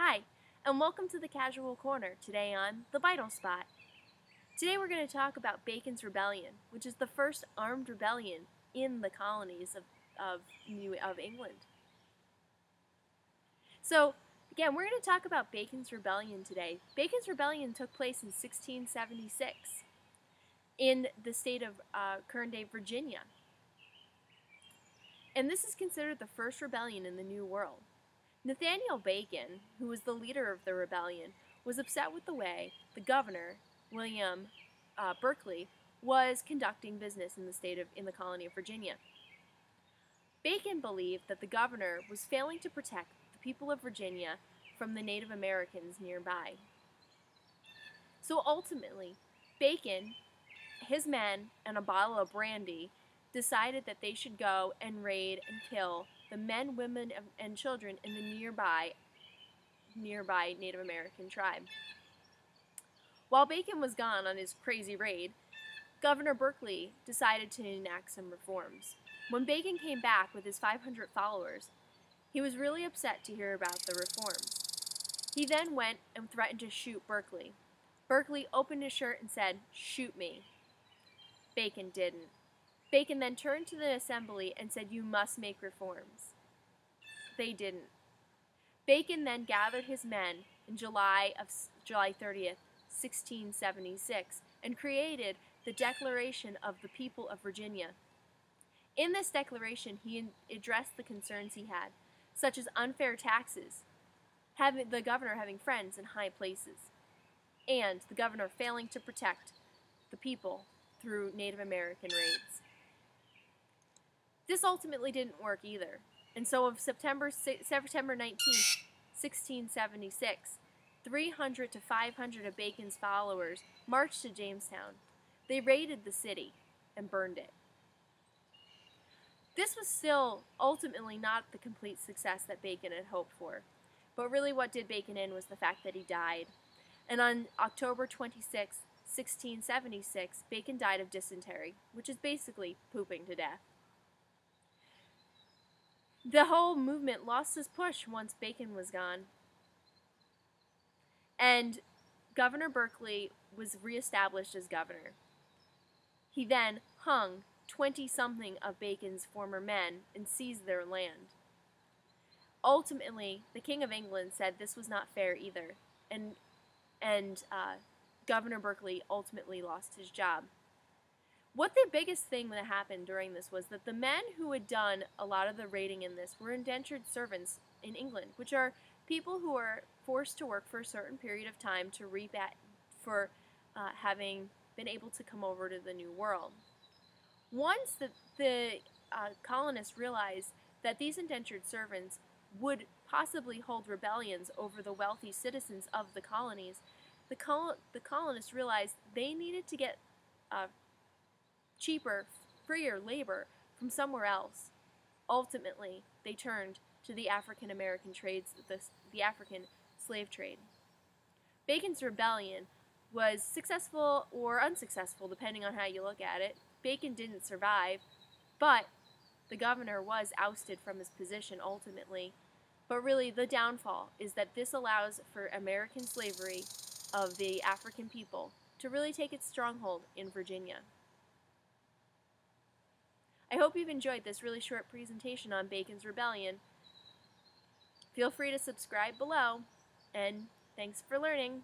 Hi, and welcome to the Casual Corner, today on The Vital Spot. Today we're going to talk about Bacon's Rebellion, which is the first armed rebellion in the colonies of England. So, again, we're going to talk about Bacon's Rebellion today. Bacon's Rebellion took place in 1676 in the state of current-day Virginia. And this is considered the first rebellion in the New World. Nathaniel Bacon, who was the leader of the rebellion, was upset with the way the governor, William Berkeley, was conducting business in the colony of Virginia. Bacon believed that the governor was failing to protect the people of Virginia from the Native Americans nearby. So ultimately, Bacon, his men, and a bottle of brandy decided that they should go and raid and kill the men, women, and children in the nearby Native American tribe. While Bacon was gone on his crazy raid, Governor Berkeley decided to enact some reforms. When Bacon came back with his 500 followers, he was really upset to hear about the reforms. He then went and threatened to shoot Berkeley. Berkeley opened his shirt and said, "Shoot me." Bacon didn't. Bacon then turned to the assembly and said, "You must make reforms." They didn't. Bacon then gathered his men in July 30th, 1676, and created the Declaration of the People of Virginia. In this declaration, he addressed the concerns he had, such as unfair taxes, the governor having friends in high places, and the governor failing to protect the people through Native American raids. This ultimately didn't work either, and so on September 19th, 1676, 300 to 500 of Bacon's followers marched to Jamestown. They raided the city and burned it. This was still ultimately not the complete success that Bacon had hoped for, but really what did Bacon in was the fact that he died. And on October 26, 1676, Bacon died of dysentery, which is basically pooping to death. The whole movement lost its push once Bacon was gone. And Governor Berkeley was reestablished as governor. He then hung 20-something of Bacon's former men and seized their land. Ultimately, the King of England said this was not fair either, and Governor Berkeley ultimately lost his job. What the biggest thing that happened during this was that the men who had done a lot of the raiding in this were indentured servants in England, which are people who are forced to work for a certain period of time to reap for having been able to come over to the New World. Once the colonists realized that these indentured servants would possibly hold rebellions over the wealthy citizens of the colonies, the colonists realized they needed to get cheaper, freer labor from somewhere else. Ultimately, they turned to the African American trades, the African slave trade. Bacon's rebellion was successful or unsuccessful, depending on how you look at it. Bacon didn't survive, but the governor was ousted from his position ultimately. But really, the downfall is that this allows for American slavery of the African people to really take its stronghold in Virginia. I hope you've enjoyed this really short presentation on Bacon's Rebellion. Feel free to subscribe below, and thanks for learning.